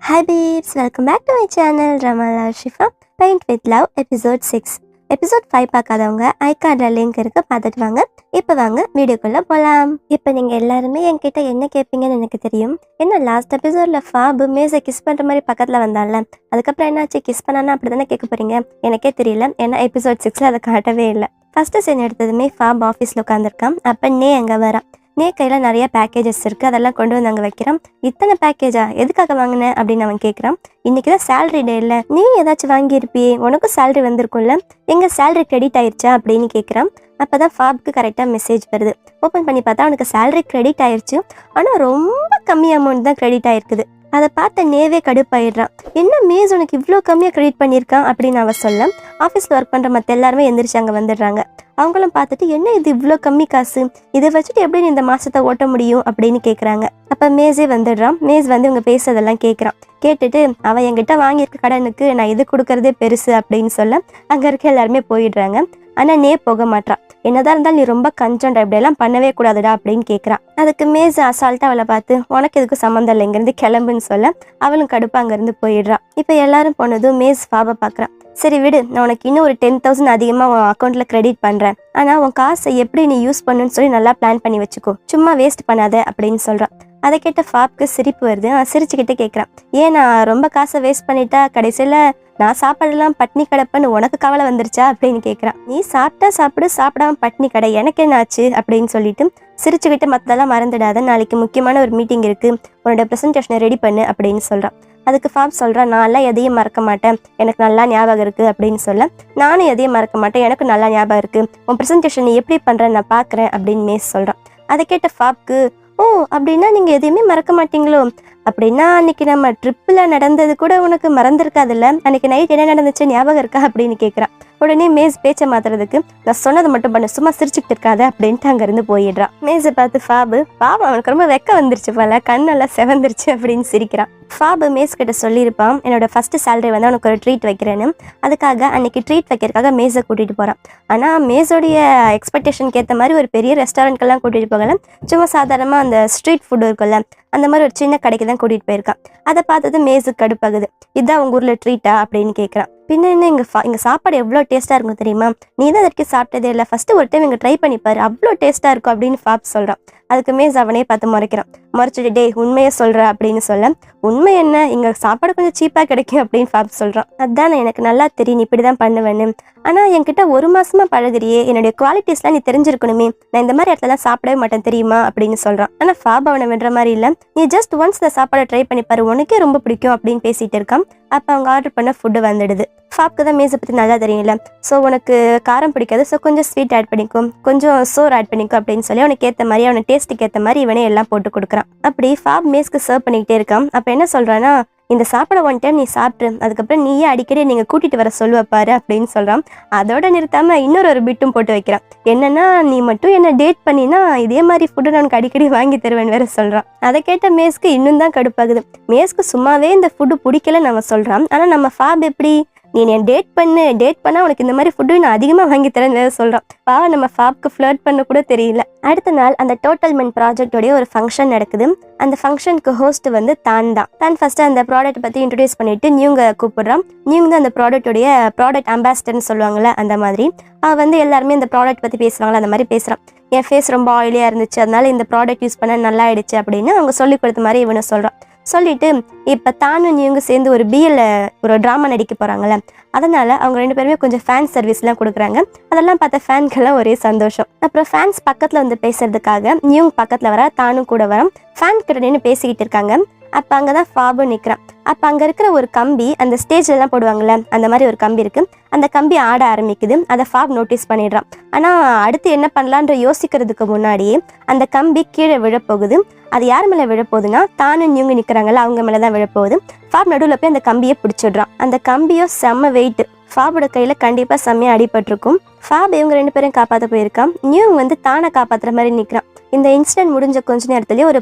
Hi babes, welcome back to my channel Ramala Shifa Paint with Love episode 6. Episode 5 பார்க்காதவங்க ஐகார்டில் link இருக்கு, பார்த்துட்டு வாங்க. இப்போ வாங்க வீடியோக்குள்ளே போகலாம். இப்போ நீங்கள் எல்லாருமே என்கிட்ட என்ன கேட்பீங்கன்னு எனக்கு தெரியும். என்ன லாஸ்ட் எபிசோடில் ஃபாபு மேஸை கிஸ் பண்ணுற மாதிரி பக்கத்தில் வந்தால, அதுக்கப்புறம் என்னாச்சு, கிஸ் பண்ணானா அப்படி தானே கேட்க போகிறீங்க? எனக்கே தெரியல, ஏன்னா எபிசோட் 6 அதை காட்டவே இல்லை. ஃபஸ்ட்டு சீன் எடுத்ததுமே ஃபாப் ஆஃபீஸில் உட்காந்துருக்கான். அப்போ நே அங்கே வரான். நே கையில் நிறைய பேக்கேஜஸ் இருக்குது, அதெல்லாம் கொண்டு வந்து அங்கே வைக்கிறான். இத்தனை பேக்கேஜா, எதுக்காக வாங்கினேன் அப்படின்னு அவன் கேட்குறான். இன்றைக்கி தான் சேலரி டே இல்லை, நீ ஏதாச்சும் வாங்கியிருப்பியே, உனக்கும் சேலரி வந்திருக்கும்ல, எங்கள் சேலரி கிரெடிட் ஆயிடுச்சா அப்படின்னு கேட்குறான். அப்போ தான் ஃபாப்க்கு கரெக்டாக மெசேஜ் வருது. ஓப்பன் பண்ணி பார்த்தா அவனுக்கு சேலரி கிரெடிட் ஆயிடுச்சு, ஆனால் ரொம்ப கம்மி அமௌண்ட் தான் கிரெடிட் ஆயிருக்குது. அதை பார்த்த நேவே கடுப்பாயிடுறான். என்ன மேஸ் உனக்கு இவ்வளோ கம்மியாக கிரெடிட் பண்ணியிருக்கான் அப்படின்னு அவன் சொல்ல, ஆஃபீஸில் ஒர்க் பண்ணுற மற்ற எல்லாருமே எந்திரிச்சு அங்கே வந்துடுறாங்க. அவங்களும் பார்த்துட்டு என்ன இது இவ்வளோ கம்மி காசு, இதை வச்சுட்டு எப்படி நீ இந்த மாதத்தை ஓட்ட முடியும் அப்படின்னு கேட்குறாங்க. அப்போ மேஸே வந்துடுறான். மேஸ் வந்து இவங்க பேசுறதெல்லாம் கேட்குறான். கேட்டுட்டு அவன் என்கிட்ட வாங்கியிருக்க கடனுக்கு நான் இது கொடுக்கறதே பெருசு அப்படின்னு சொல்ல அங்கே இருக்க எல்லாருமே போயிடுறாங்க. ஆனால் நே போக மாட்டான். என்னதான் இருந்தாலும் நீ ரொம்ப கஞ்சண்டா, இப்படியெல்லாம் பண்ணவே கூடாதுடா அப்படின்னு கேட்குறான். அதுக்கு மேஸ் அசால்ட்டாக அவளை பார்த்து உனக்கு எதுக்கும் சம்மந்தம் இல்லை, இங்கேருந்து கிளம்புன்னு சொல்ல அவளும் கடுப்பாக அங்கேருந்து போயிடுறான். இப்போ எல்லாரும் போனதும் மேஸ் ஃபாபை பார்க்குறான். சரி விடு, நான் உனக்கு இன்னும் ஒரு 10,000 அதிகமாக உன் அக்கௌண்ட்டில் கிரெடிட் பண்ணுறேன், ஆனால் உன் காசை எப்படி நீ யூஸ் பண்ணுன்னு சொல்லி நல்லா பிளான் பண்ணி வச்சுக்கோ, சும்மா வேஸ்ட் பண்ணாத அப்படின்னு சொல்கிறான். அதை கேட்ட ஃபாப்க்கு சிரிப்பு வருது. சிரிச்சுக்கிட்டே கேட்குறான், ஏன் நான் ரொம்ப காசை வேஸ்ட் பண்ணிட்டா கடைசியில் நான் சாப்பாடெல்லாம் பட்னி கிடப்பேன்னு உனக்கு கவலை வந்துருச்சா அப்படின்னு கேட்குறான். நீ சாப்பிட்டா சாப்பிடு, சாப்பிடாம பட்னி கடை, எனக்கு என்ன ஆச்சு அப்படின்னு சொல்லிட்டு சிரிச்சுக்கிட்டு மற்றதெல்லாம் மறந்துடாத, நாளைக்கு முக்கியமான ஒரு மீட்டிங் இருக்குது, உன்னோட ப்ரெசன்டேஷனை ரெடி பண்ணு அப்படின்னு சொல்கிறான். அதுக்கு ஃபாப் சொல்கிறான், நான்லாம் எதையும் மறக்க மாட்டேன், எனக்கு நல்லா ஞாபகம் இருக்குது அப்படின்னு சொல்ல, நானும் எதையும் மறக்க மாட்டேன், எனக்கு நல்லா ஞாபகம் இருக்குது, உன் ப்ரெசன்டேஷன் நீ எப்படி பண்ணுறேன்னு நான் பார்க்குறேன் அப்படின்னு மேஸ் சொல்கிறான். அதை கேட்ட ஃபாப்க்கு, ஓ அப்படின்னா நீங்கள் எதையுமே மறக்க மாட்டீங்களோ, அப்படின்னா அன்னைக்கு நம்ம ட்ரிப்பில் நடந்தது கூட உனக்கு மறந்துருக்காதுல்ல, அன்னைக்கு நைட் என்ன நடந்துச்சு ஞாபகம் இருக்கா அப்படின்னு கேட்குறான். உடனே மேஸ் பேச்சை மாத்துறதுக்கு, நான் சொன்னதை மட்டும் பண்ணு, சும்மா சிரிச்சுக்கிட்டு இருக்காது அப்படின்ட்டு அங்கேருந்து போயிடுறான். மேஸை பார்த்து ஃபாபு, பாவம் அவனுக்கு ரொம்ப வெக்க வந்துருச்சு போல, கண்ணெல்லாம் செவந்துருச்சு அப்படின்னு சிரிக்கிறான். ஃபாபு மேஸ் கிட்ட சொல்லியிருப்பான், என்னோட ஃபர்ஸ்ட் சேலரி வந்து அவனுக்கு ஒரு ட்ரீட் வைக்கிறேன்னு. அதுக்காக அன்னைக்கு ட்ரீட் வைக்கிறதுக்காக மேஸை கூட்டிகிட்டு போகிறான். ஆனால் மேஸோடைய எக்ஸ்பெக்டேஷனுக்கு ஏற்ற மாதிரி ஒரு பெரிய ரெஸ்டாரண்ட்கெல்லாம் கூட்டிகிட்டு போகல, சும்மா சாதாரணமாக அந்த ஸ்ட்ரீட் ஃபுட்டு இருக்குல்ல, அந்த மாதிரி ஒரு சின்ன கடைக்கு தான் கூட்டிகிட்டு போயிருக்கான். அதை பார்த்தது மேஸுக்கு கடுப்பாகுது. இதுதான் உங்கள் ஊரில் ட்ரீட்டா அப்படின்னு கேட்குறான். பின்ன என்ன, இங்கே சாப்பாடு எவ்வளோ டேஸ்ட்டாக இருக்கும் தெரியுமா, நீ தான் அதற்கு சாப்பிட்டதே இல்லை, ஃபஸ்ட்டு ஒரு டைம் இங்கே ட்ரை பண்ணிப்பாரு, அவ்வளோ டேஸ்ட்டாக இருக்கும் அப்படின்னு ஃபாப் சொல்கிறான். அதுக்கு மேஸ் அவனே பார்த்து முறைக்கிறான். முறைச்சிட்டு, டே உண்மையை சொல்கிற அப்படின்னு சொல்ல, உண்மை என்ன, இங்கே சாப்பாடு கொஞ்சம் சீப்பாக கிடைக்கும் அப்படின்னு ஃபாப் சொல்கிறான். அதுதான் எனக்கு நல்லா தெரியும், நீ இப்படி தான் பண்ணுவேன்னு, ஆனால் என்கிட்ட ஒரு மாதமாக பழகுறியே, என்னுடைய குவாலிட்டிஸ்லாம் நீ தெரிஞ்சிருக்கணுமே, நான் இந்த மாதிரி இடத்துலலாம் சாப்பிடவே மாட்டேன் தெரியுமா அப்படின்னு சொல்கிறான். ஆனால் ஃபாப் அவனை விடுற மாதிரி இல்லை, நீ ஜஸ்ட் ஒன்ஸ் இந்த சாப்பாடை ட்ரை பண்ணிப்பாரு, உனக்கே ரொம்ப பிடிக்கும் அப்படின்னு பேசிகிட்டு இருக்கான். அப்போ அவங்க ஆர்டர் பண்ண ஃபுட்டு வந்துடுது. ஃபாப்க்கு தான் மேஸை பற்றி நல்லா தெரியல, ஸோ உனக்கு காரம் பிடிக்காது, ஸோ கொஞ்சம் ஸ்வீட் ஆட் பண்ணிக்கும், கொஞ்சம் சோறு ஆட் பண்ணிக்கும் அப்படின்னு சொல்லி அவனுக்கு ஏற்ற மாதிரி, அவனை டேஸ்ட்டுக்கு ஏற்ற மாதிரி இவனே எல்லாம் போட்டு கொடுக்குறான். அப்படி ஃபாப் மேஸ்க்கு சர்வ் பண்ணிக்கிட்டே இருக்கான். அப்போ என்ன சொல்கிறான்னா, இந்த சாப்பாடை ஒன் டைம் நீ சாப்பிட்ரு, அதுக்கப்புறம் நீயே அடிக்கடி நீங்கள் கூட்டிகிட்டு வர சொல்லுவப்பாரு அப்படின்னு சொல்கிறான். அதோட நிறுத்தாமல் இன்னொரு பிட்டும் போட்டு வைக்கிறான். என்னன்னா, நீ மட்டும் என்ன டேட் பண்ணினா இதே மாதிரி ஃபுட்டு நான் உனக்கு அடிக்கடி வாங்கி தருவேன் வேற சொல்கிறான். அதை கேட்ட மேஸ்க்கு இன்னும் தான் கடுப்பாகுது. மேஸ்க்கு சும்மாவே இந்த ஃபுட்டு பிடிக்கலன்னு நம்ம சொல்கிறான். ஆனால் நம்ம ஃபாப் எப்படி, நீ என் டேட் பண்ணால் உனக்கு இந்த மாதிரி ஃபுட்டு நான் அதிகமாக வாங்கி தரேன்னு வேறு சொல்கிறான். பாவம் நம்ம ஃபாப்க்கு ஃப்ளர்ட் பண்ண கூட தெரியல. அடுத்த நாள் அந்த டோட்டல் மென் ப்ராஜெக்டோடைய ஒரு ஃபங்க்ஷன் நடக்குது. அந்த ஃபங்க்ஷனுக்கு ஹோஸ்ட் வந்து தான் ஃபஸ்ட்டு அந்த ப்ராடக்ட் பற்றி இன்ட்ரடியூஸ் பண்ணிட்டு நியூங்க கூப்பிடுறான். நியூங்க தான் அந்த ப்ராடக்டோடைய ப்ராடக்ட் அம்பாசிடர்னு சொல்லுவாங்கள்ல, அந்த மாதிரி அவன் வந்து எல்லாருமே இந்த ப்ராடக்ட் பற்றி பேசுவாங்களா, அந்த மாதிரி பேசுகிறான். என் ஃபேஸ் ரொம்ப ஆயிலியாக இருந்துச்சு, அதனால இந்த ப்ராடக்ட் யூஸ் பண்ண நல்லா ஆயிடுச்சு அப்படின்னு அவங்க சொல்லி கொடுத்த மாதிரி இவனை சொல்கிறான். சொல்லிட்டு இப்போ தானும் நீங்க சேர்ந்து ஒரு பிஎல்ல ஒரு ட்ராமா நடிக்க போகிறாங்கள, அதனால் அவங்க 2 பேருமே கொஞ்சம் ஃபேன் சர்வீஸ்லாம் கொடுக்குறாங்க. அதெல்லாம் பார்த்த ஃபேன்கெல்லாம் ஒரே சந்தோஷம். அப்புறம் ஃபேன்ஸ் பக்கத்தில் வந்து பேசுறதுக்காக நியூங் பக்கத்தில் வர, தானும் கூட வர, ஃபேன் கிட்ட நின்று பேசிக்கிட்டு இருக்காங்க. அப்போ அங்கே தான் ஃபாபும் நிற்கிறான். அப்போ அங்கே இருக்கிற ஒரு கம்பி, அந்த ஸ்டேஜ்லலாம் போடுவாங்கள்ல, அந்த மாதிரி ஒரு கம்பி இருக்குது. அந்த கம்பி ஆட ஆரம்பிக்குது. அதை ஃபாப் நோட்டீஸ் பண்ணிடுறான். ஆனால் அடுத்து என்ன பண்ணலான்ற யோசிக்கிறதுக்கு முன்னாடியே அந்த கம்பி கீழே விழப்போகுது. அது யார் மேலே விழப்போகுதுன்னா, தானும் நியூங்க நிற்கிறாங்கல்ல, அவங்க மேலே தான் விழப்போகுது. ஃபாப் நடுவில் போய் அந்த கம்பியை பிடிச்சிடுறான். அந்த கம்பியோ செம்ம வெயிட், ஃபாபோட கையில் கண்டிப்பாக செம்மையாக அடிபட்டிருக்கும். ஃபாப் இவங்க 2 பேரையும் காப்பாற்ற போயிருக்கான். நியூங் வந்து தானை காப்பாற்றுற மாதிரி நிற்கிறான். இந்த இன்சிடென்ட் முடிஞ்ச கொஞ்ச நேரத்துலேயே ஒரு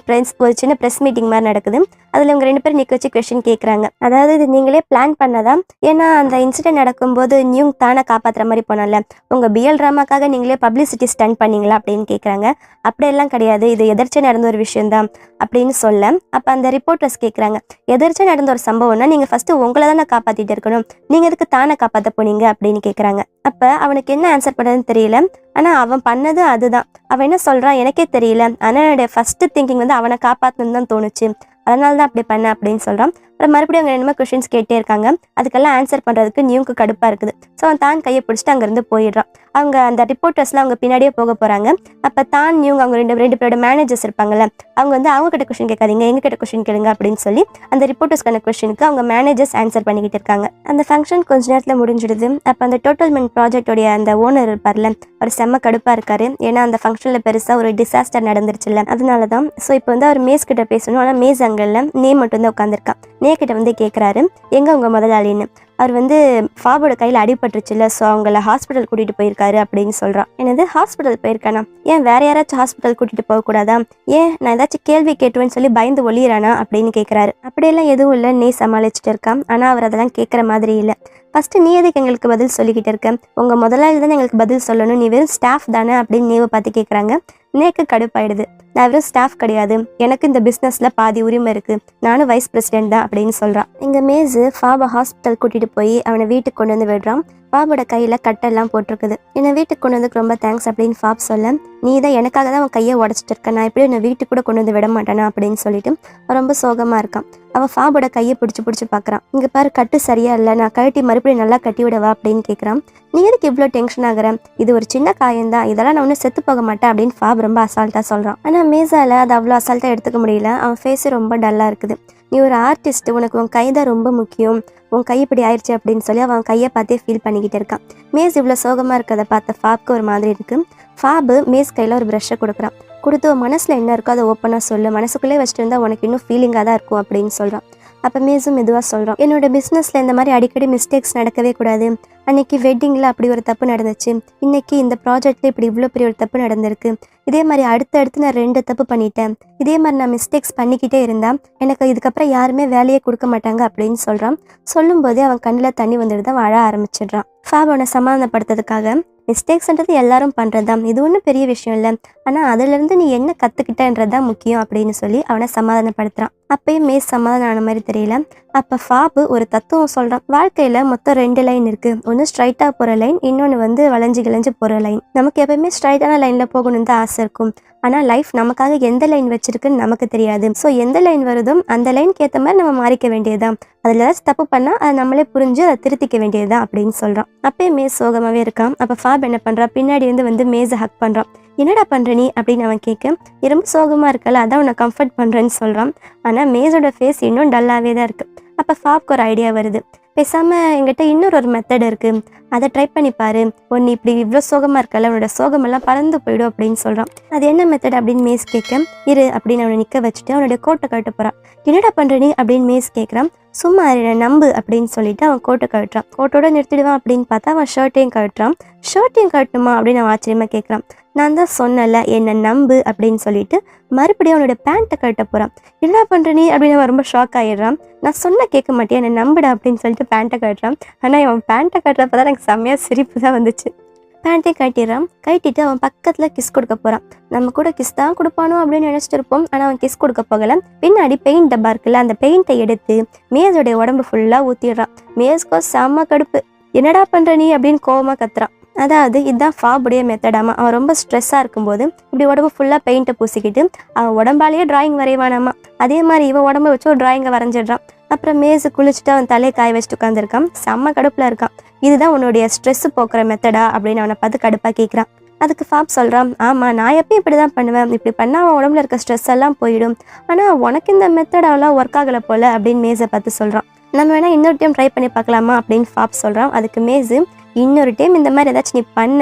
சின்ன ப்ரெஸ் மீட்டிங் மாதிரி நடக்குது. அதில் இவங்க 2 பேரும் நிற்க வச்சு கொஸ்டின் கேட்குறாங்க. அதாவது இது நீங்களே பிளான் பண்ணதா? ஏன்னா அந்த இன்சிடென்ட் நடக்கும்போது நியூங் தானை காப்பாற்றுற மாதிரி போனால, உங்கள் பிஎல் ட்ராமாக்காக நீங்களே பப்ளிசிட்டி ஸ்டன் பண்ணீங்களா அப்படின்னு கேட்குறாங்க. அப்படியெல்லாம் கிடையாது, இது எதிர்த்து நடந்த ஒரு விஷயம்தான் அப்படின்னு சொல்ல, அப்போ அந்த ரிப்போர்ட்டர்ஸ் கேட்குறாங்க, எதிர்த்து நடந்த ஒரு சம்பவம்னா நீங்கள் ஃபஸ்ட்டு உங்களை தானே காப்பாற்றிட்டு இருக்கணும், நீங்கள் எதுக்கு தானே காப்பாற்ற போனீங்க அப்படின்னு கேட்குறாங்க. அப்போ அவனுக்கு என்ன ஆன்சர் பண்ணுறதுன்னு தெரியல. ஆனால் அவன் பண்ணது அதுதான். அவன் என்ன சொல்கிறான், எனக்கே தெரியல, ஆனால் என்னுடைய ஃபஸ்ட்டு திங்கிங் வந்து அவனை காப்பாற்றணுன்னு தான் தோணுச்சு, அதனால தான் அப்படி பண்ணேன் அப்படின்னு சொல்கிறான். அப்புறம் மறுபடியும் அவங்க என்னமோ கொஷின்ஸ் கேட்டே இருக்காங்க. அதுக்கெல்லாம் ஆன்சர் பண்ணுறதுக்கு நியூக்கு கடுப்பாக இருக்குது. ஸோ அவன் தான் கையை பிடிச்சிட்டு அங்கேருந்து போயிடுறான். அவங்க அந்த ரிப்போர்ட்டர்ஸ்லாம் அவங்க பின்னாடியே போக போகிறாங்க. அப்போ தான் நியூங்க அவங்க ரெண்டு பேரோட மேனேஜர்ஸ் இருப்பாங்கல்ல, அவங்க வந்து அவங்க கிட்ட கொஷின் கேட்காதீங்க, எங்ககிட்ட கொஷின் கேளுங்க அப்படின்னு சொல்லி அந்த ரிப்போர்ட்டர்ஸ்க்கான கொஷினுக்கு அவங்க மேனேஜர்ஸ் ஆன்சர் பண்ணிக்கிட்டு இருக்காங்க. அந்த ஃபங்க்ஷன் கொஞ்ச நேரத்தில் முடிஞ்சிடுது. அப்போ அந்த டோட்டல்மெண்ட் ப்ராஜெக்டோடைய அந்த ஓனர் இருப்பார்ல, அவர் செம்ம கடுப்பாக இருக்காரு. ஏன்னா அந்த ஃபங்க்ஷனில் பெருசாக ஒரு டிசாஸ்டர் நடந்துருச்சுல்ல, அதனால தான். ஸோ இப்போ வந்து அவர் மேஸ் கிட்ட பேசணும். ஆனால் மேஸ் அங்கல்ல, நே மட்டும் தான் உட்காந்துருக்கான். நே கிட்ட வந்து கேட்குறாரு, எங்கே உங்கள் முதலாளின்னு. அவர் வந்து ஃபாபோட கையில் அடிபட்டுருச்சுல்ல, ஸோ அவங்கள ஹாஸ்பிட்டல் கூட்டிகிட்டு போயிருக்காரு அப்படின்னு சொல்கிறான். என்னது ஹாஸ்பிட்டல் போயிருக்கானா? ஏன் வேற யாராச்சும் ஹாஸ்பிட்டல் கூட்டிகிட்டு போகக்கூடாதா? ஏன் நான் ஏதாச்சும் கேள்வி கேட்டுவேன்னு சொல்லி பயந்து ஒளியிறானா அப்படின்னு கேட்குறாரு. அப்படியெல்லாம் எதுவும் இல்லை, நீ சமாளிச்சுட்டு இருக்கான். ஆனால் அவர் அதெல்லாம் கேட்குற மாதிரி இல்லை. ஃபஸ்ட்டு நீ எதுக்கு எங்களுக்கு பதில் சொல்லிக்கிட்டு இருக்க? உங்கள் முதலாளி தானே எங்களுக்கு பதில் சொல்லணும், நீ வெறும் ஸ்டாஃப் தானே அப்படின்னு நீவை பார்த்து கேட்குறாங்க. நேக்கு கடுப்பாயிடுது. நான் வெறும் ஸ்டாஃப் கிடையாது, எனக்கு இந்த பிஸ்னஸில் பாதி உரிமை இருக்குது, நானும் வைஸ் பிரசிடென்ட் தான் அப்படின்னு சொல்கிறான். இங்கே மேஸு ஃபாபை ஹாஸ்பிட்டல் கூட்டிகிட்டு போய் அவனை வீட்டுக்கு கொண்டு வந்து விடுறான். ஃபாபோட கையில் கட்டெல்லாம் போட்டிருக்குது. என்னை வீட்டுக்கு கொண்டு வந்து ரொம்ப தேங்க்ஸ் அப்படின்னு ஃபாப் சொல்ல, நீ தான் எனக்காக தான் அவன் கையை உடச்சிட்டு இருக்க, நான் எப்படி என்னை வீட்டுக்கு கூட கொண்டு வந்து விட மாட்டேனா அப்படின்னு சொல்லிட்டு ரொம்ப சோகமாக இருக்கான். அவன் ஃபாபோட கையை பிடிச்சி பார்க்குறான். இங்கே பாரு, கட்டு சரியா இல்லை, நான் கழட்டி மறுபடியும் நல்லா கட்டி விடவா அப்படின்னு கேட்குறான். நீ எதுக்கு இவ்வளோ டென்ஷன் ஆகுறேன், இது ஒரு சின்ன காயந்தான், இதெல்லாம் நான் ஒன்றும் செத்து போக மாட்டேன் அப்படின்னு ஃபாப் ரொம்ப அசால்ட்டாக சொல்கிறான். ஆனால் மேஸால் அது அவ்வளோ அசால்ட்டாக எடுத்துக்க முடியல. அவன் ஃபேஸு ரொம்ப டல்லாக இருக்குது. நீ ஒரு ஆர்டிஸ்ட், உனக்கு உன் கை தான் ரொம்ப முக்கியம், உன் கை இப்படி ஆயிடுச்சு அப்படின்னு சொல்லி அவன் கையை பார்த்தே ஃபீல் பண்ணிக்கிட்டு இருக்கான். மேஸ் இவ்வளோ சோகமாக இருக்கிறத பார்த்த ஃபாப்க்கு ஒரு மாதிரி இருக்குது. ஃபாபு மேஸ் கையில் ஒரு ப்ரஷ்ஷை கொடுக்குறான். கொடுத்து உன் மனசில் என்ன இருக்கோ அதை ஓப்பனாக சொல்லு, மனசுக்குள்ளே வச்சுட்டு இருந்தால் உனக்கு இன்னும் ஃபீலிங்காக தான் இருக்கும் அப்படின்னு சொல்கிறான். அப்போ மேஸும் மெதுவாக சொல்கிறான், என்னோட பிஸ்னஸில் இந்த மாதிரி அடிக்கடி மிஸ்டேக்ஸ் நடக்கவே கூடாது. அன்றைக்கி வெட்டிங்கில் அப்படி ஒரு தப்பு நடந்துச்சு, இன்றைக்கி இந்த ப்ராஜெக்டில் இப்படி இவ்வளோ பெரிய ஒரு தப்பு நடந்திருக்கு, இதே மாதிரி அடுத்தடுத்து நான் 2 தப்பு பண்ணிட்டேன், இதே மாதிரி நான் மிஸ்டேக்ஸ் பண்ணிக்கிட்டே இருந்தால் எனக்கு இதுக்கப்புறம் யாருமே வேலையே கொடுக்க மாட்டாங்க அப்படின்னு சொல்கிறான். சொல்லும்போதே அவன் கண்ணில் தண்ணி வந்துட்டு தான் வாழ ஆரம்பிச்சிடுறான். ஃபாப் அவனை சமாதானப்படுத்துறதுக்காக, மிஸ்டேக்ஸ்ன்றது எல்லாரும் பண்ணுறது தான், இது ஒன்றும் பெரிய விஷயம் இல்லை, ஆனால் அதிலேருந்து நீ என்ன கற்றுக்கிட்டன்றது தான் முக்கியம் அப்படின்னு சொல்லி அவனை சமாதானப்படுத்துகிறான். அப்பயும் மேஸ் சமாதானம் ஆன மாதிரி தெரியல. அப்போ ஃபாபு ஒரு தத்துவம் சொல்கிறான். வாழ்க்கையில் மொத்தம் 2 லைன் இருக்குது, ஒன்று ஸ்ட்ரைட்டாக போகிற லைன், இன்னொன்று வந்து வளைஞ்சு கிளைஞ்சு போகிற லைன். நமக்கு எப்பயுமே ஸ்ட்ரைட்டான லைனில் போகணுன்னு தான் ஆசை இருக்கும், ஆனால் லைஃப் நமக்காக எந்த லைன் வச்சிருக்குன்னு நமக்கு தெரியாது. ஸோ எந்த லைன் வருதோ அந்த லைனுக்கு ஏற்ற மாதிரி நம்ம மாறிக்க வேண்டியதுதான், அதில் ஏதாச்சும் தப்பு பண்ணால் அதை நம்மளே புரிஞ்சு அதை திருத்திக்க வேண்டியதுதான் அப்படின்னு சொல்கிறான். அப்பயே மேஸ் சோகமாகவே இருக்கான். அப்போ ஃபாப் என்ன பண்ணுறான், பின்னாடி வந்து மேஸை ஹக் பண்ணுறான். என்னடா பண்ணுற நீ அப்படின்னு அவன் கேட்க, ரொம்ப சோகமாக இருக்கல, அதான் உன்னை கம்ஃபர்ட் பண்ணுறேன்னு சொல்கிறான். ஆனால் மேஸோட ஃபேஸ் இன்னும் டல்லாகவே தான் இருக்குது. அப்போ ஃபாப்க்கு ஒரு ஐடியா வருது, பேசாமல் எங்கிட்ட இன்னொரு மெத்தட் இருக்குது, அதை ட்ரை பண்ணிப்பாரு, ஒன்று இப்படி இவ்வளோ சோகமாக இருக்கல, உன்னோட சோகமெல்லாம் பறந்து போயிடும் அப்படின்னு சொல்கிறான். அது என்ன மெத்தட் அப்படின்னு மேஸ் கேட்க, இரு அப்படின்னு அவனை நிற்க வச்சுட்டு அவனுடைய கோட்டை கழட்ட போகிறான். என்னடா பண்ணுற நீ அப்படின்னு மேஸ் கேட்குறான். சும்மா நம்பு அப்படின்னு சொல்லிட்டு அவன் கோட்டை கழட்டுறான். கோட்டோட நிறுத்திடுவான் அப்படின்னு பார்த்தா அவன் ஷர்ட்டையும் கழட்டுறான். ஷர்ட்டையும் கழட்டுமா அப்படின்னு அவன் ஆச்சரியமாக கேட்குறான். நான் தான் சொன்னல என்னை நம்பு அப்படின்னு சொல்லிட்டு மறுபடியும் அவனோட பேண்ட்டை கழட்ட போகிறான். என்ன பண்ணுற நீ அப்படின்னு அவன் ரொம்ப ஷாக் ஆகிடுறான். நான் சொன்ன கேட்க மாட்டேன், என்னை நம்புடா அப்படின்னு சொல்லிட்டு பேண்ட்டை கட்டுறான். ஆனால் அவன் பேண்ட்டை கட்டுறப்ப தான் எனக்கு செம்மையாக சிரிப்பு தான் வந்துச்சு. பேண்ட்டே கட்டிடுறான். கட்டிட்டு அவன் பக்கத்தில் கிஸ் கொடுக்க போகிறான். நம்ம கூட கிஸ் தான் கொடுப்பானோ அப்படின்னு நினச்சிட்டு இருப்போம், ஆனால் அவன் கிஸ் கொடுக்க போகலை. பின்னாடி பெயிண்ட் டப்பா இருக்குல்ல, அந்த பெயிண்ட்டை எடுத்து மேஸோடைய உடம்பு ஃபுல்லாக ஊற்றிடுறான். மேஸ்கோ செம்ம கடுப்பு. என்னடா பண்ணுற நீ அப்படின்னு கோவமாக கத்துறான். அதாவது இதுதான் ஃபாபுடைய மெத்தடாமா. அவன் ரொம்ப ஸ்ட்ரெஸ்ஸாக இருக்கும்போது இப்படி உடம்பு ஃபுல்லாக பெயிண்ட்டை பூசிக்கிட்டு அவன் உடம்பாலேயே டிராயிங் வரைவானாமா. அதே மாதிரி இவன் உடம்பை வச்சு ஒரு டிராயிங்கை வரைஞ்சிடுறான். அப்புறம் மேஸு குளிச்சுட்டு அவன் தலையை காய வச்சுட்டு உட்காந்துருக்கான். செம்ம கடுப்பில் இருக்கான். இதுதான் உன்னுடைய ஸ்ட்ரெஸ்ஸு போக்குற மெத்தடா அப்படின்னு அவனை பார்த்து கடுப்பாக கேட்குறான். அதுக்கு ஃபாப் சொல்கிறான், ஆமாம் நான் எப்பயும் இப்படி தான் பண்ணுவேன், இப்படி பண்ணால் அவன் உடம்புல இருக்க ஸ்ட்ரெஸ் எல்லாம் போயிடும், ஆனால் உனக்கு இந்த மெத்தடெல்லாம் ஒர்க் ஆகலை போல் அப்படின்னு மேஸை பார்த்து சொல்கிறான். நம்ம வேணால் இன்னொரு டைம் ட்ரை பண்ணி பார்க்கலாமா அப்படின்னு ஃபாப் சொல்கிறான். அதுக்கு மேஸு, இன்னொரு டைம் இந்த மாதிரி ஏதாச்சும் நீ பண்ண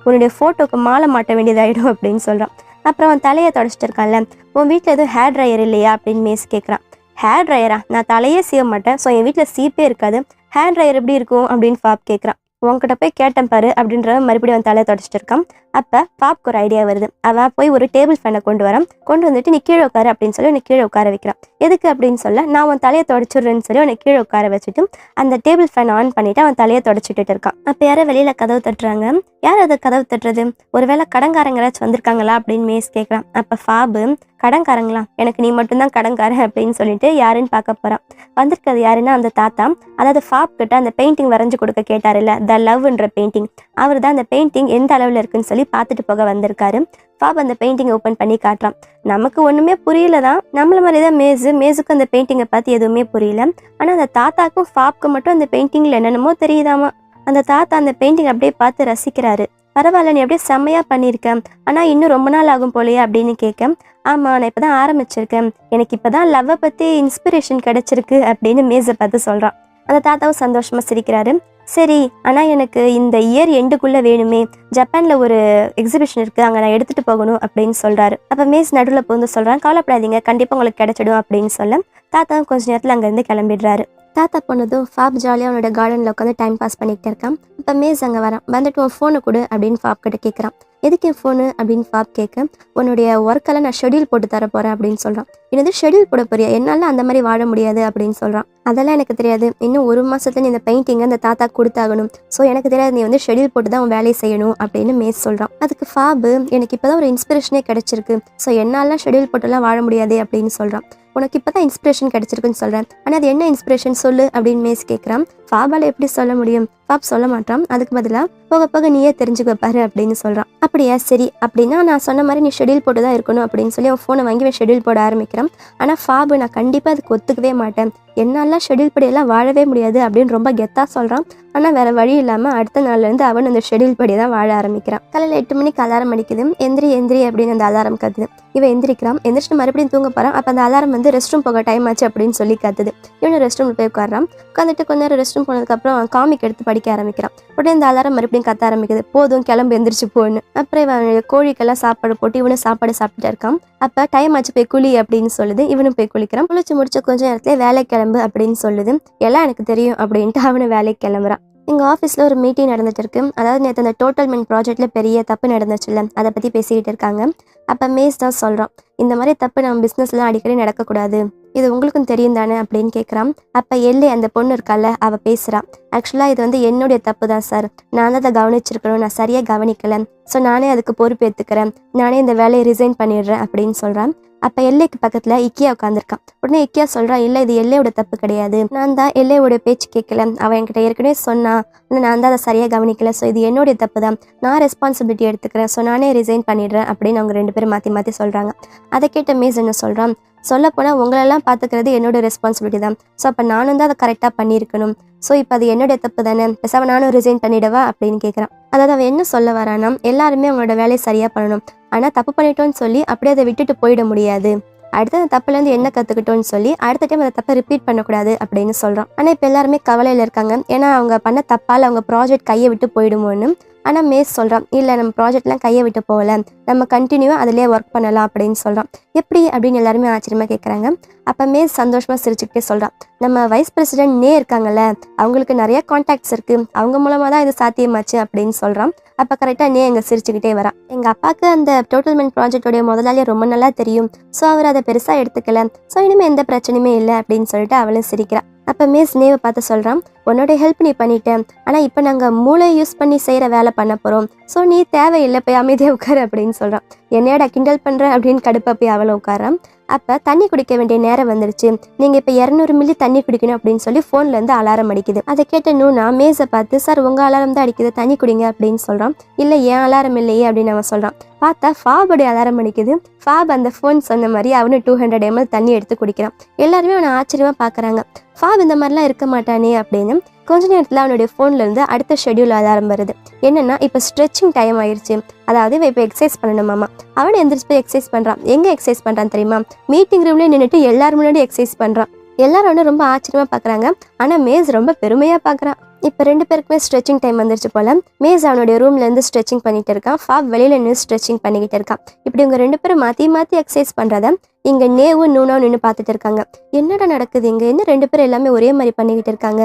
உன்னுடைய ஃபோட்டோக்கு மாலை மாட்ட வேண்டியதாகிடும் அப்படின்னு சொல்கிறான். அப்புறம் அவன் தலையை தொடச்சிட்டு இருக்கான்ல, உன் வீட்டில் எதுவும் ஹேர் ட்ரையர் இல்லையா அப்படின்னு மேஸ் கேட்குறான். ஹேர் ட்ரையரா? நான் தலையே சீவ மாட்டேன், ஸோ என் வீட்டில் சீப்பே இருக்காது, ஹேர் ட்ரையர் எப்படி இருக்கும் அப்படின்னு ஃபாப் கேட்குறான். உன்கிட்ட போய் கேட்டேன் பாரு அப்படின்ற மறுபடியும் அவன் தலையை தொடச்சிட்டு இருக்கான். அப்போ ஃபாப்க்கு ஒரு ஐடியா வருது. அவள் போய் ஒரு டேபிள் ஃபேனை கொண்டு வந்துட்டு நீ கீழே உட்காரு அப்படின்னு சொல்லி உன்னை கீழே உட்கார வைக்கிறான். எதுக்கு அப்படின்னு சொல்ல, நான் உன் தலையை தொடச்சிடுறேன்னு சொல்லி உன்னை கீழே உட்கார வச்சுட்டு அந்த டேபிள் ஃபேன் ஆன் பண்ணிட்டு அவன் தலையை தொடச்சிட்டு இருக்கான். அப்போ யாரோ வெளியில கதவு தட்டுறாங்க. யார் அதை கதவு தட்டுறது? ஒருவேளை கடன்காரங்க ஏதாச்சும் வந்திருக்காங்களா அப்படின்னு மேஸ் கேட்குறான். அப்போ ஃபாபு, கடன்காரங்களா, எனக்கு நீ மட்டும்தான் கடன்காரன் அப்படின்னு சொல்லிட்டு யாருன்னு பார்க்க போறான். வந்திருக்கிறது யாருன்னா அந்த தாத்தா, அதாவது ஃபாப் கிட்ட அந்த பெயிண்டிங் வரைஞ்சு கொடுக்க கேட்டாருல்ல, த லவ்ன்ற பெயிண்டிங், அவர் தான் அந்த பெயிண்டிங் எந்த அளவில் இருக்குன்னு சொல்லி பார்த்துட்டு போக வந்திருக்காரு. ஃபாப் அந்த பெயிண்டிங்கை ஓப்பன் பண்ணி காட்டுறான். நமக்கு ஒன்றுமே புரியல தான், நம்மள மாதிரி தான் மேஸுக்கும் அந்த பெயிண்டிங்கை பார்த்து எதுவுமே புரியல. ஆனால் அந்த தாத்தாக்கும் ஃபாப்க்கு மட்டும் அந்த பெயிண்டிங்கில் என்னென்னமோ தெரியுதாமா. அந்த தாத்தா அந்த பெயிண்டிங் அப்படியே பார்த்து ரசிக்கிறாரு. பரவாயில்ல, நீ அப்படியே செம்மையாக பண்ணியிருக்கேன், ஆனால் இன்னும் ரொம்ப நாள் ஆகும் போலையே அப்படின்னு கேட்க, ஆமாம் நான் இப்போ தான் ஆரம்பிச்சிருக்கேன், எனக்கு இப்போ தான் லவ்வை பற்றி இன்ஸ்பிரேஷன் கிடச்சிருக்கு அப்படின்னு மேஸை பார்த்து சொல்கிறான். அந்த தாத்தாவும் சந்தோஷமாக சிரிக்கிறாரு. சரி, ஆனால் எனக்கு இந்த இயர் எண்டுக்குள்ளே வேணுமே, ஜப்பானில் ஒரு எக்ஸிபிஷன் இருக்குது, அங்கே நான் எடுத்துகிட்டு போகணும் அப்படின்னு சொல்கிறாரு. அப்போ மேஸ் நடுவில் புகுந்து சொல்கிறான், கவலைப்படாதீங்க, கண்டிப்பாக உங்களுக்கு கிடைச்சிடும் அப்படின்னு சொல்ல தாத்தாவும் கொஞ்சம் நேரத்தில் அங்கேருந்து கிளம்பிடுறாரு. தாத்தா போனதும் ஃபாப் ஜாலியாக அவனோட கார்டனில் உட்காந்து டைம் பாஸ் பண்ணிக்கிட்டே இருக்கான். இப்போ மேஸ் அங்கே வரான். வந்துட்டு உன் ஃபோனை கொடு அப்படின்னு ஃபாப் கிட்ட கேட்குறான். எதுக்கு என் ஃபோனு அப்படின்னு ஃபாப் கேட்க, உன்னுடைய ஒர்க்கெல்லாம் நான் ஷெடியூல் போட்டு தர போகிறேன் அப்படின்னு சொல்கிறான். என்னது ஷெடியூல் போட போறியா? என்னால் அந்த மாதிரி வாழ முடியாது அப்படின்னு சொல்கிறான். அதெல்லாம் எனக்கு தெரியாது, இன்னும் 1 மாதத்துல நீ இந்த பெயிண்டிங்கை அந்த தாத்தா கொடுத்தாகணும், ஸோ எனக்கு தெரியாது, நீ வந்து ஷெடியூல் போட்டு தான் உன் வேலையை செய்யணும் அப்படின்னு மேஸ் சொல்கிறான். அதுக்கு ஃபாபு, எனக்கு இப்போ தான் ஒரு இன்ஸ்பிரேஷனே கிடச்சிருக்கு, ஸோ என்னாலாம் ஷெடியூல் போட்டுலாம் வாழ முடியாது அப்படின்னு சொல்கிறான். உனக்கு இப்போ தான் இன்ஸ்பிரேஷன் கிடச்சிருக்குன்னு சொல்கிறேன், ஆனால் அது என்ன இன்ஸ்பிரேஷன் சொல்லு அப்படின்னு மேஸ் கேட்குறான். ஃபாபால் எப்படி சொல்ல முடியும்? ஃபாப் சொல்ல மாட்டான். அதுக்கு பதிலாக போக போக நீயே தெரிஞ்சுக்க பாரு அப்படின்னு சொல்கிறான். அப்படியா, சரி, அப்படின்னா நான் சொன்ன மாதிரி நீ ஷெடியூல் போட்டு தான் இருக்கணும் அப்படின்னு சொல்லி அவன் ஃபோனை வாங்கி ஷெடியூல் போட ஆரம்பிக்கிறான். ஆனால் ஃபாபு, நான் கண்டிப்பாக அதுக்கு ஒத்துக்கவே மாட்டேன், என்னாலாம் ஷெடியூல் படியெல்லாம் வாழவே முடியாது அப்படின்னு ரொம்ப கெத்தாக சொல்கிறான். ஆனால் வேறு வழி இல்லாமல் அடுத்த நாள்லேருந்து அவன் அந்த ஷெடியூல் படி தான் வாழ ஆரம்பிக்கிறான். காலையில் 8 மணிக்கு அலாரம் அடிக்குது. எந்திரி அப்படின்னு அந்த அலாரம் கத்துது. இவன் எந்திரிக்கிறான். எந்திரிச்சிட்டு மறுபடியும் தூங்க போகிறான். அப்போ அந்த அலாரம் வந்து ரெஸ்ட் ரூம் போக டைம் ஆச்சு அப்படின்னு சொல்லி கத்துது. இவனு ரெஸ்ட் ரூமில் போய் உட்காடுறான். உட்காந்துட்டு கொஞ்ச நேரம் ரெஸ்ட் ரூம் போனதுக்கப்புறம் அவன் காமிக் எடுத்து படிக்க ஆரம்பிக்கிறான். உடனே இந்த அலாரம் மறுபடியும் கத்த ஆரம்பிக்குது, போதும் கிளம்பு எந்திரிச்சு போன்னு. அப்புறம் இவன் கோழிக்கெல்லாம் சாப்பாடு போட்டு இவனும் சாப்பாடு சாப்பிட்டுட்டு இருக்கான். அப்போ டைம் ஆச்சு போய் குளி அப்படின்னு சொல்லுது. இவனும் போய் குளிக்கிறான். குளிச்சு முடிச்ச கொஞ்ச நேரத்துல வேலை கிளம்பு அப்படின்னு சொல்லுது. எல்லாம் எனக்கு தெரியும் அப்படின்ட்டு அவனு வேலைக்கு கிளம்புறான். எங்கள் ஆஃபீஸில் ஒரு மீட்டிங் நடந்துட்டு இருக்கு. அதாவது நேற்று அந்த டோட்டல் மென் ப்ராஜெக்டில் பெரிய தப்பு நடந்துச்சுல்ல, அதை பற்றி பேசிக்கிட்டு இருக்காங்க. அப்போ மேஸ் தான் சொல்கிறான், இந்த மாதிரி தப்பு நம்ம பிஸ்னஸ்லாம் அடிக்கடி நடக்கக்கூடாது, இது உங்களுக்கும் தெரியும் தானே அப்படின்னு கேட்குறான். அப்போ அந்த பொண்ணு இருக்கால, அவள் பேசுகிறான். ஆக்சுவலாக இது வந்து என்னுடைய தப்பு தான் சார், நான் தான் அதை கவனிச்சிருக்கணும், நான் சரியாக கவனிக்கலை, ஸோ நானே அதுக்கு பொறுப்பு ஏற்றுக்கிறேன், நானே இந்த வேலையை ரிசைன் பண்ணிடுறேன் அப்படின்னு சொல்கிறான். அப்போ எல்லைக்கு பக்கத்தில் இக்கியா உட்காந்துருக்கான். உடனே இக்கியா சொல்கிறான், இல்லை இது எல்லையோட தப்பு கிடையாது, நான் தான் எல்லையோட பேச்சு கேட்கல, அவன் என்கிட்ட ஏற்கனவே சொன்னான், ஆனால் நான் தான் அதை சரியாக கவனிக்கல, ஸோ இது என்னுடைய தப்பு தான், நான் ரெஸ்பான்சிபிலிட்டி எடுத்துக்கிறேன், ஸோ நானே ரிசைன் பண்ணிடுறேன் அப்படின்னு அவங்க 2 பேரும் மாற்றி மாற்றி சொல்கிறாங்க. அதை கேட்ட மேஸ் என்ன சொல்கிறான், சொல்லப்போனால் உங்களெல்லாம் பார்த்துக்கிறது என்னோட ரெஸ்பான்சிபிலிட்டி தான், ஸோ அப்போ நானும் தான் அதை கரெக்டாக பண்ணியிருக்கணும், ஸோ இப்போ அது என்னுடைய தப்பு தானே, பேசாம நானும் ரிசைன் பண்ணிடவா அப்படின்னு கேட்குறான். அதாவது அவன் என்ன சொல்ல வரானா, எல்லாருமே அவங்களோட வேலையை சரியாக பண்ணணும், ஆனால் தப்பு பண்ணிட்டோன்னு சொல்லி அப்படியே அதை விட்டுட்டு போயிட முடியாது, அடுத்த அந்த தப்புலேருந்து என்ன கற்றுக்கிட்டோன்னு சொல்லி அடுத்த டைம் அந்த தப்பை ரிப்பீட் பண்ணக்கூடாது அப்படின்னு சொல்கிறான். ஆனால் இப்போ எல்லாருமே கவலையில் இருக்காங்க, ஏன்னா அவங்க பண்ண தப்பால் அவங்க ப்ராஜெக்ட் கையை விட்டு போயிடுமோன்னு. ஆனால் மேஸ் சொல்கிறான், இல்லை நம்ம ப்ராஜெக்ட்லாம் கையை விட்டு போகல, நம்ம கண்டினியூவாக அதிலே ஒர்க் பண்ணலாம் அப்படின்னு சொல்கிறான். எப்படி அப்படின்னு எல்லாருமே ஆச்சரியமாக கேட்குறாங்க. அப்போ மேஸ் சந்தோஷமாக சிரிச்சுக்கிட்டே சொல்கிறான், நம்ம வைஸ் பிரசிடென்ட் நே இருக்காங்கல்ல, அவங்களுக்கு நிறைய கான்டாக்ட்ஸ் இருக்குது, அவங்க மூலமாக தான் இது சாத்தியமாச்சு அப்படின்னு சொல்கிறான். அப்போ கரெக்டாக நே எங்கே சிரிச்சுக்கிட்டே வரான். எங்கள் அப்பாவுக்கு அந்த டோட்டல் மென் ப்ராஜெக்டோடைய முதலாளியை ரொம்ப நல்லா தெரியும், ஸோ அவர் அதை பெருசாக எடுத்துக்கல, ஸோ இனிமேல் எந்த பிரச்சனையுமே இல்லை அப்படின்னு சொல்லிட்டு அவளும் சிரிக்கிறான். அப்போ மேஸ் நேவை பார்த்து சொல்கிறான், உன்னோட ஹெல்ப் நீ பண்ணிட்டேன், ஆனால் இப்போ நாங்கள் மூளை யூஸ் பண்ணி செய்கிற வேலை பண்ண போகிறோம், ஸோ நீ தேவையில்லை, போய் அமைதியாக உட்காரு அப்படின்னு சொல்கிறான். என்னையோட கிண்டல் பண்ணுற அப்படின்னு கடுப்பாக போய் அவளை உட்காரான். அப்போ தண்ணி குடிக்க வேண்டிய நேரம் வந்துருச்சு, நீங்கள் இப்போ 200 மில்லி தண்ணி குடிக்கணும் அப்படின்னு சொல்லி ஃபோன்லேருந்து அலாரம் அடிக்குது. அதை கேட்ட நான் மேஸை பார்த்து, சார் உங்கள் அலாரம் தான் அடிக்குது, தண்ணி குடிங்க அப்படின்னு சொல்கிறான். இல்லை என் அலாரம் இல்லையே அப்படின்னு அவன் சொல்கிறான். பார்த்தா ஃபாபுடைய அலாரம் அடிக்குது. ஃபாப் அந்த ஃபோன் சொன்ன மாதிரி அவனு 200 ml தண்ணி எடுத்து குடிக்கிறான். எல்லாருமே அவனை ஆச்சரியமாக பார்க்குறாங்க, ஃபாப் இந்த மாதிரிலாம் இருக்க மாட்டானே அப்படின்னு. கொஞ்ச நேரத்தில் அவனுடைய ஃபோன்லேருந்து அடுத்த ஷெட்யூல் அலாரம் வருது. என்னென்னா இப்போ ஸ்ட்ரெச்சிங் டைம் ஆயிடுச்சு, அதாவது இவன் இப்போ எக்ஸசைஸ் பண்ணணுமாமா. அவனை எந்திரிச்சு போய் எக்ஸசைஸ் பண்ணுறான். எங்கே எக்ஸசைஸ் பண்ணுறான் தெரியுமா, மீட்டிங் ரூம்லேயே நின்றுட்டு எல்லாரும் முன்னாடி எக்ஸசைஸ் பண்ணுறான். எல்லாரும் வந்து ரொம்ப ஆச்சரியமாக பார்க்குறாங்க, ஆனால் மேஸ் ரொம்ப பெருமையாக பார்க்குறான். இப்போ 2 பேருக்குமே ஸ்ட்ரெச்சிங் டைம் வந்துருச்சு போல். மேஸ் அவனுடைய ரூம்லேருந்து ஸ்ட்ரெச்சிங் பண்ணிகிட்டு இருக்கான், ஃபாப் வெளியில் நின்று ஸ்ட்ரெச்சிங் பண்ணிக்கிட்டு இருக்கான். இப்படி இவங்க 2 பேரும் மாற்றி மாற்றி எக்ஸசைஸ் பண்ணுறத இங்க நேவும் நூனாவும் நின்று பார்த்துட்டு இருக்காங்க. என்னடா நடக்குது இங்க, என்ன 2 பேரும் எல்லாமே ஒரே மாதிரி பண்ணிக்கிட்டு இருக்காங்க,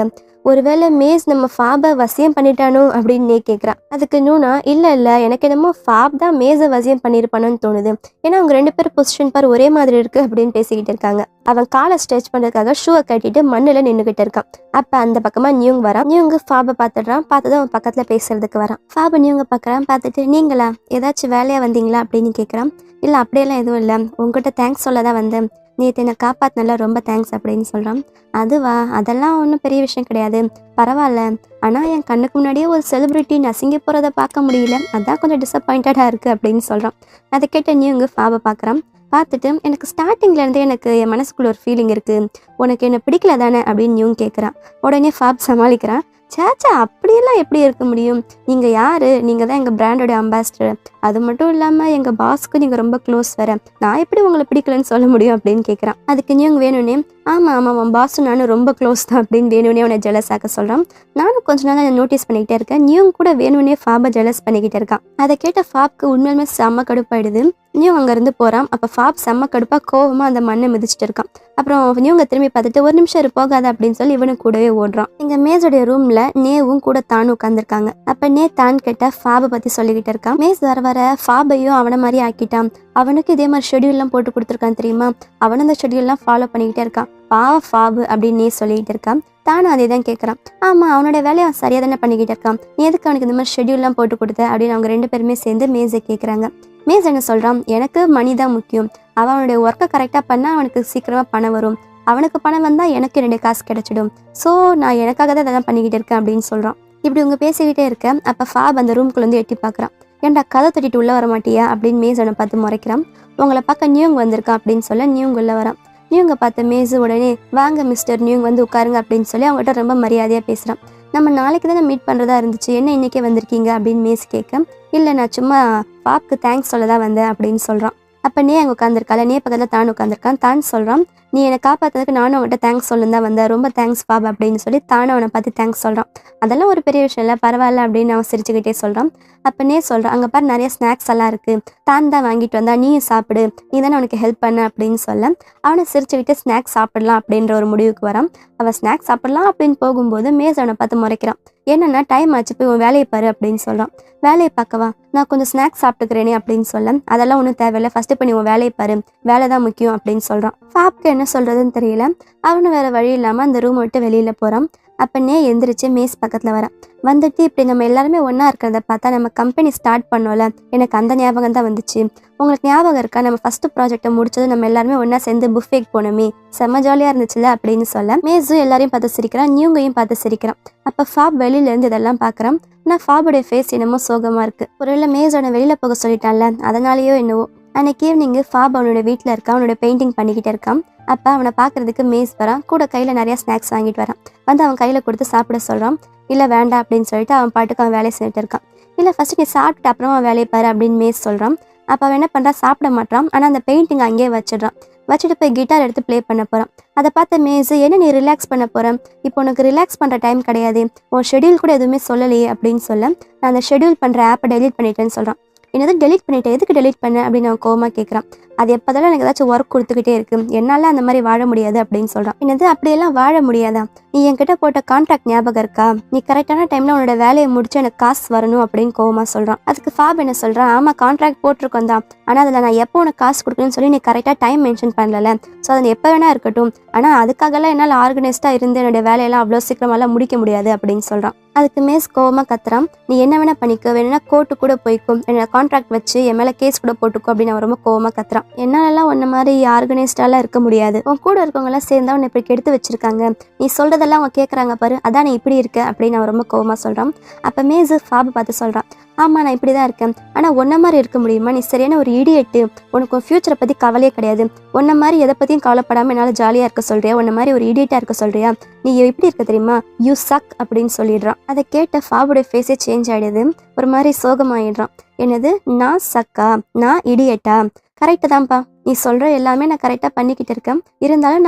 ஒருவேளை மேஸ் நம்ம ஃபாபை வசியம் பண்ணிட்டானோ அப்படின்னு நே கேட்குறான். அதுக்கு நூனா இல்லை எனக்கு என்னமோ ஃபாப் தான் மேஸை வசியம் பண்ணியிருப்பானோன்னு தோணுது, ஏன்னா அவங்க 2 பேரும் பொசிஷன் பார் ஒரே மாதிரி இருக்கு அப்படின்னு பேசிக்கிட்டு இருக்காங்க. அவன் காலை ஸ்ட்ரெச் பண்ணுறதுக்காக ஷூவை கட்டிட்டு மண்ணில் நின்றுக்கிட்டு இருக்கான். அப்போ அந்த பக்கமாக நியூங் வரான். நியூங்கு ஃபாபை பார்த்துடுறான். பார்த்ததும் அவன் பக்கத்தில் பேசுறதுக்கு வரான். ஃபாபை நியூங்க பார்க்குறான். பார்த்துட்டு நீங்களா ஏதாச்சும் வேலையாக வந்தீங்களா அப்படின்னு கேட்குறான். இல்லை அப்படியெல்லாம் எதுவும் இல்லை, உங்ககிட்ட தேங்க்ஸ் சொல்ல தான் வந்தேன், நேற்று என்னை காப்பாற்றினால ரொம்ப தேங்க்ஸ் அப்படின்னு சொல்கிறான். அதுவா, அதெல்லாம் ஒன்றும் பெரிய விஷயம் கிடையாது, பரவாயில்ல, ஆனால் என் கண்ணுக்கு முன்னாடியே ஒரு செலிப்ரிட்டி நசுங்கி போகிறத பார்க்க முடியல, அதான் கொஞ்சம் டிசப்பாயிண்டடாக இருக்குது அப்படின்னு சொல்கிறான். அதை கேட்ட நியூங்க ஃபாபை பார்க்குறான். பார்த்துட்டு எனக்கு ஸ்டார்டிங்லேருந்தே எனக்கு என் மனசுக்குள்ள ஒரு ஃபீலிங் இருக்குது, உனக்கு என்ன பிடிக்கல தானே அப்படின்னு நியூங் கேட்குறான். உடனே ஃபாப் சமாளிக்கிறான். சேச்சா அப்படியெல்லாம் எப்படி இருக்க முடியும், நீங்கள் யார், நீங்கள் தான் எங்கள் பிராண்டோட அம்பாசிடர், அது மட்டும் இல்லாமல் எங்கள் பாஸ்க்கு நீங்கள் ரொம்ப க்ளோஸ் வேறு, நான் எப்படி உங்களை பிடிக்கலன்னு சொல்ல முடியும் அப்படின்னு கேட்குறான். அதுக்கு நியூங் வேணும்னே ஆமாம் அவன் பாஸும் நானும் ரொம்ப க்ளோஸ் தான் அப்படின்னு வேணும்னே அவனை ஜெலஸ் ஆக்க சொல்கிறான். நானும் கொஞ்ச நாள் நோட்டீஸ் பண்ணிக்கிட்டே இருக்கேன், நியூங் கூட வேணும்னே ஃபாபை ஜெலஸ் பண்ணிக்கிட்டே இருக்கான். அதை கேட்ட ஃபாப்க்கு உண்மையுமே செம்ம கடுப்பாயிடுது. நியூ அங்கேருந்து போகிறான். அப்போ ஃபாப் செம்ம கடுப்பாக கோவமாக அந்த மண்ணை மிதிச்சிட்டு இருக்கான். அப்புறம் நியூங்க திரும்பி பார்த்துட்டு ஒரு நிமிஷம் போகாத அப்படின்னு சொல்லி இவனு கூடவே ஓடுறான். எங்கள் மேஸோடைய ரூமில் நேவும் கூட தானும் உட்காந்துருக்காங்க. அப்போ நே தான் கேட்ட ஃபாபை பற்றி சொல்லிக்கிட்டு இருக்கான். மேஸ் வர வர ஃபாபையும் அவனை மாதிரி ஆக்கிட்டான், அவனுக்கு இதே மாதிரி ஷெடியூல்லாம் போட்டு கொடுத்துருக்கான் தெரியுமா, அவனும் அந்த ஷெடியூல்லாம் ஃபாலோ பண்ணிக்கிட்டே இருக்கான், பாவ ஃபாபு அப்படின்னு நே சொல்லிக்கிட்டு இருக்கான். தானும் அதே தான் கேட்குறான். ஆமாம் அவனோட வேலையை அவன் சரியாக தானே பண்ணிக்கிட்டு இருக்கான், நீ எதுக்கு அவனுக்கு இந்த மாதிரி ஷெடியூல்லாம் போட்டு கொடுத்த அப்படின்னு அவங்க 2 பேருமே சேர்ந்து மேஸை கேட்குறாங்க. மேஸ் என்ன சொல்கிறான், எனக்கு மணி தான் முக்கியம், அவனுடைய ஒர்க்கை கரெக்டாக பண்ணால் அவனுக்கு சீக்கிரமாக பணம் வரும், அவனுக்கு பணம் வந்தால் எனக்கு என்னுடைய காசு கிடைச்சிடும், ஸோ நான் எனக்காக தான் இதெல்லாம் பண்ணிக்கிட்டு இருக்கேன் அப்படின்னு சொல்கிறான். இப்படி உங்க பேசிக்கிட்டே இருக்க அப்போ ஃபாப் அந்த ரூம்குள்ளே வந்து எட்டி பார்க்குறான். ஏன்டா கதை தட்டிட்டு உள்ளே வர மாட்டியா அப்படின்னு மேஸ் அவனை பார்த்து முறைக்கிறான். உங்களை பார்க்க நியூங் வந்திருக்கான் அப்படின்னு சொல்ல நியூங் உள்ளே வரான். நியூங்க பார்த்த மேஸு உடனே வாங்க மிஸ்டர் நியூங் வந்து உட்காருங்க அப்படின்னு சொல்லி அவங்ககிட்ட ரொம்ப மரியாதையாக பேசுகிறான். நம்ம நாளைக்கு தானே மீட் பண்ணுறதா இருந்துச்சு, என்ன இன்றைக்கே வந்திருக்கீங்க அப்படின்னு மேஸ் கேட்க, இல்லை நான் சும்மா ஃபாப்க்கு தேங்க்ஸ் சொல்ல தான் வந்தேன் அப்படின்னு சொல்கிறான். அப்போ நே அங்கே உட்காந்துருக்காள். நே பக்கத்தில் தான் உட்காந்துருக்கான். தான் சொல்கிறான், நீ என்னை காப்பாற்றுறதுக்கு நானும் அவன்கிட்ட தேங்க்ஸ் சொல்லு தான் வந்தேன், ரொம்ப தேங்க்ஸ் ஃபாப் அப்படின்னு சொல்லி தானும் அவனை பார்த்து தேங்க்ஸ் சொல்கிறான். அதெல்லாம் ஒரு பெரிய விஷயம் இல்லை, பரவாயில்ல அப்படின்னு அவன் சிரிச்சுக்கிட்டே சொல்கிறான். அப்போ நே சொல்கிறான், அங்கே பாரு நிறைய ஸ்நாக்ஸ் எல்லாம் இருக்குது, தான் வாங்கிட்டு வந்தா நீயும் சாப்பிடு, நீ தானே அவனுக்கு ஹெல்ப் பண்ண அப்படின்னு சொல்ல அவனை சிரிச்சுக்கிட்டு ஸ்நாக்ஸ் சாப்பிடலாம் அப்படின்ற ஒரு முடிவுக்கு வரான். அவன் ஸ்நாக்ஸ் சாப்பிடலாம் அப்படின்னு போகும்போது மேஸ் அவனை பார்த்து முறைக்கிறான். என்னன்னா டைம் ஆச்சு, போய் உன் வேலையை பாரு அப்படின்னு சொல்கிறான். வேலையை பார்க்கவா, நான் கொஞ்சம் ஸ்நாக்ஸ் சாப்பிட்டுக்கிறேனே அப்படின்னு சொல்ல அதெல்லாம் ஒன்றும் தேவையில்லை, ஃபஸ்ட்டு பண்ணி உன் வேலையை பாரு, வேலை தான் முக்கியம் அப்படின்னு சொல்கிறான். ஃபாப்க்கு என்ன சொல்கிறதுன்னு தெரியல. அவனு வேறு வழி இல்லாமல் அந்த ரூமை விட்டு வெளியில் போகிறான். அப்போ நே எந்திரிச்சு மேஸ் பக்கத்தில் வரான். வந்துட்டு இப்படி நம்ம எல்லாருமே ஒன்றா இருக்கிறத பார்த்தா நம்ம கம்பெனி ஸ்டார்ட் பண்ணோம்ல, எனக்கு அந்த ஞாபகம் தான் வந்துச்சு, உங்களுக்கு ஞாபகம் இருக்கா நம்ம ஃபஸ்ட்டு ப்ராஜெக்டை முடிச்சது நம்ம எல்லாருமே ஒன்றா சேர்ந்து புஃபேக்கு போனோமே, செம்ம ஜாலியாக இருந்துச்சுல அப்படின்னு சொல்ல மேஸும் எல்லாரையும் பார்த்து சிரிக்கிறான், நியூங்கையும் பார்த்து சிரிக்கிறான். அப்போ ஃபாப் வெளியிலேருந்து இதெல்லாம் பார்க்குறான். ஆனால் ஃபாபுடைய ஃபேஸ் என்னமோ சோகமாக இருக்குது. ஒருவேளை மேஸோட வெளியில் போக சொல்லிட்டான்ல அதனாலேயோ என்னவோ. அன்னைக்கு ஈவினிங்கு ஃபாப் அவனோட வீட்டில் இருக்கான், அவனோட பெயிண்டிங் பண்ணிக்கிட்டே இருக்கான். அப்போ அவனை பார்க்குறதுக்கு மேஸ் வரான், கூட கையில் நிறையா ஸ்நாக்ஸ் வாங்கிட்டு வரான். வந்து அவன் கையில் கொடுத்து சாப்பிட சொல்கிறான். இல்லை வேண்டாம் அப்படின்னு சொல்லிட்டு அவன் பாட்டுக்கு அவன் வேலையை செஞ்சுட்டு இருக்கான். இல்லை ஃபஸ்ட்டு நீ சாப்பிட்டு அப்புறமா அவன் வேலையை பாரு அப்படின்னு மேஸ் சொல்கிறான். அப்போ அவன் என்ன பண்ணுறான், சாப்பிட மாட்டான், ஆனால் அந்த பெயிண்டிங் அங்கேயே வச்சிடறான். வச்சுட்டு போய் கிட்டார் எடுத்து ப்ளே பண்ண போகிறான். அதை பார்த்த மேஸ், என்ன நீ ரிலாக்ஸ் பண்ண போகிறேன், இப்போ உனக்கு ரிலாக்ஸ் பண்ணுற டைம் கிடையாது, உன் ஷெடியூல் கூட எதுவுமே சொல்லலையே அப்படின்னு சொல்ல நான் அந்த ஷெடியூல் பண்ணுற ஆப்பை டெலீட் பண்ணிட்டேன்னு சொல்கிறான். என்னது டெலீட் பண்ணிட்டேன், எதுக்கு டெலீட் பண்ண அப்படின்னு அவன் கோவமாக கேட்குறான். அது எப்போதாலும் எனக்கு ஏதாச்சும் ஒர்க் கொடுத்துக்கிட்டே இருக்கு, என்னால் அந்த மாதிரி வாழ முடியாது அப்படின்னு சொல்கிறான். என்னது அப்படியெல்லாம் வாழ முடியாதா, நீ என்கிட்ட போட்ட கான்ட்ராக்ட் ஞாபகம் இருக்கா, நீ கரெக்டான டைமில் உன்னோட வேலையை முடிச்சு எனக்கு காசு வரணும் அப்படின்னு கோவமாக சொல்கிறான். அதுக்கு ஃபாப் என்ன சொல்கிறான், ஆமாம் கான்ட்ராக்ட் போட்டிருக்கோம் தான், ஆனால் அதில் நான் எப்போ உனக்கு காசு கொடுக்கணும்னு சொல்லி நீ கரெக்டாக டைம் மென்ஷன் பண்ணல, ஸோ அது எப்போ வேணா இருக்கட்டும், ஆனால் அதுக்காகலாம் என்னால் ஆர்கனைஸ்டாக இருந்து என்னோட வேலையெல்லாம் அவ்வளோ சீக்கிரமாலாம் முடிக்க முடியாது அப்படின்னு சொல்கிறான். அதுக்கு மேஸ் கோவமாக கத்துறான், நீ என்ன வேணா பண்ணிக்கோ, வேணும்னா கோர்ட்டு கூட போய்க்கும், என்னோட கான்ட்ராக்ட் வச்சு என் மேலே கேஸ் கூட போட்டுக்கோ அப்படின்னு அவன் ரொம்ப கோவமாக கத்துறான். என்னாலலாம் உன்ன மாதிரி ஆர்கனைஸ்டாலாம் இருக்க முடியாது, உன் கூட இருக்கவங்களாம் சேர்ந்தா உன்னை இப்படி கெடுத்து வச்சிருக்காங்க, நீ சொல்றதெல்லாம் அவங்க கேட்குறாங்க பாரு, அதான் நீ இப்படி இருக்க அப்படின்னு அவன் ரொம்ப கோவமாக சொல்கிறான். அப்போ மேஸ் ஃபாபை பார்த்து சொல்கிறான், ஆமாம் நான் இப்படி தான் இருக்கேன், ஆனால் ஒன்றை மாதிரி இருக்க முடியுமா, நீ சரியான ஒரு இடியட்டு, உனக்கு உன் ஃப்யூச்சரை பற்றி கவலையே கிடையாது, உன்னை மாதிரி எதை பற்றியும் கவலைப்படாமல் என்னால் ஜாலியாக இருக்க சொல்கிறியா, உன்னை மாதிரி ஒரு இடியட்டாக இருக்க சொல்கிறியா, நீ எப்படி இருக்க தெரியுமா, யூ சக் அப்படின்னு சொல்லிடுறான். அதை கேட்ட ஃபாபுடைய ஃபேஸே சேஞ்ச் ஆகிடுது, ஒரு மாதிரி சோகமாகிடுறான். என்னது நான் சக்கா, நான் இடியட்டா, கரெக்டு தான்ப்பா, நீ சொல்கிற எல்லாமே நான் கரெக்டாக பண்ணிக்கிட்டு இருக்கேன், இருந்தாலும்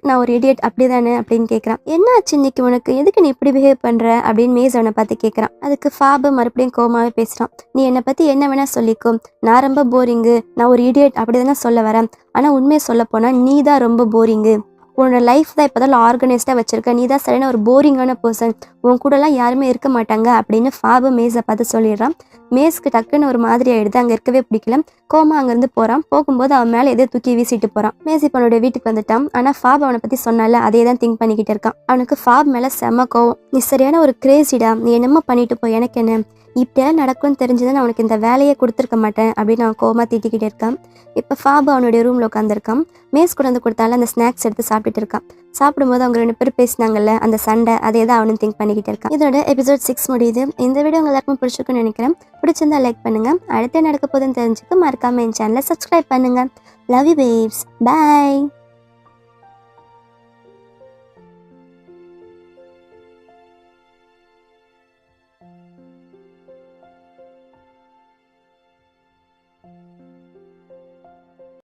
நான் ஒரு இடியட் அப்படி தானே அப்படின்னு கேட்குறான். என்ன ஆச்சு இன்னைக்கு உனக்கு, எதுக்கு நீ இப்படி பிஹேவ் பண்ணுற அப்படின்னு மேஸ் அவனை பார்த்து கேட்குறான். அதுக்கு ஃபாபு மறுபடியும் கோமாவே பேசுகிறான். நீ என்னை பற்றி என்ன வேணால் சொல்லிக்கோ, நான் ரொம்ப போரிங்கு, நான் ஒரு இடியட் அப்படி தானே சொல்ல வரேன், ஆனால் உண்மையை சொல்ல போனால் நீ தான் ரொம்ப போரிங்கு, உன்னோட லைஃப் தான் இப்போ தான் ஆர்கனைஸ்டாக வச்சுருக்க, நீ தான் சரியான ஒரு போரிங்கான பர்சன், உன் கூடலாம் யாருமே இருக்க மாட்டாங்க அப்படின்னு ஃபாபு மேஸை பார்த்து சொல்லிடுறான். மேஸ்க்கு டக்குன்னு ஒரு மாதிரி ஆகிடுது, அங்கே இருக்கவே பிடிக்கல. கோமா அங்கேருந்து போகிறான். போகும்போது அவன் மேலே எதோ தூக்கி வீசிட்டு போகிறான். மேஸ் இப்போ அவனுடைய வீட்டுக்கு வந்துட்டான். ஆனால் ஃபாப் அவனை பற்றி சொன்னால அதே தான் திங்க் பண்ணிக்கிட்டு இருக்கான். அவனுக்கு ஃபாப் மேலே செம்ம கோவம். நீ சரியான ஒரு கிரேசிடா, நீ என்னமோ பண்ணிட்டு போ, எனக்கு என்ன, இப்படியெல்லாம் நடக்கும்னு தெரிஞ்சுதான் அவனுக்கு இந்த வேலையை கொடுத்துருக்க மாட்டேன் அப்படின்னு அவன் கோவமாக திட்டிக்கிட்டே இருக்கான். இப்போ ஃபாபு அவனுடைய ரூமில் உட்காந்துருக்கான். மேஸ் கொண்டு வந்து கொடுத்தால அந்த ஸ்நாக்ஸ் எடுத்து சாப்பிட்டுட்டு இருக்கான். சாப்பிடும்போது அவங்க 2 பேரும் பேசினாங்கல்ல அந்த சண்டை, அதே தான் அவனும் திங்க் பண்ணிக்கிட்டு இருக்கான். இதோட எபிசோட் 6 முடியுது. இந்த வீடியோ உங்க எல்லாருக்கும் பிடிச்சிருக்குன்னு நினைக்கிறேன். பிடிச்சிருந்தா லைக் பண்ணுங்க. அடுத்து நடக்க போதுன்னு தெரிஞ்சுக்க மறக்காம என் சேனலை சப்ஸ்கிரைப் பண்ணுங்க. Love you babes. பை.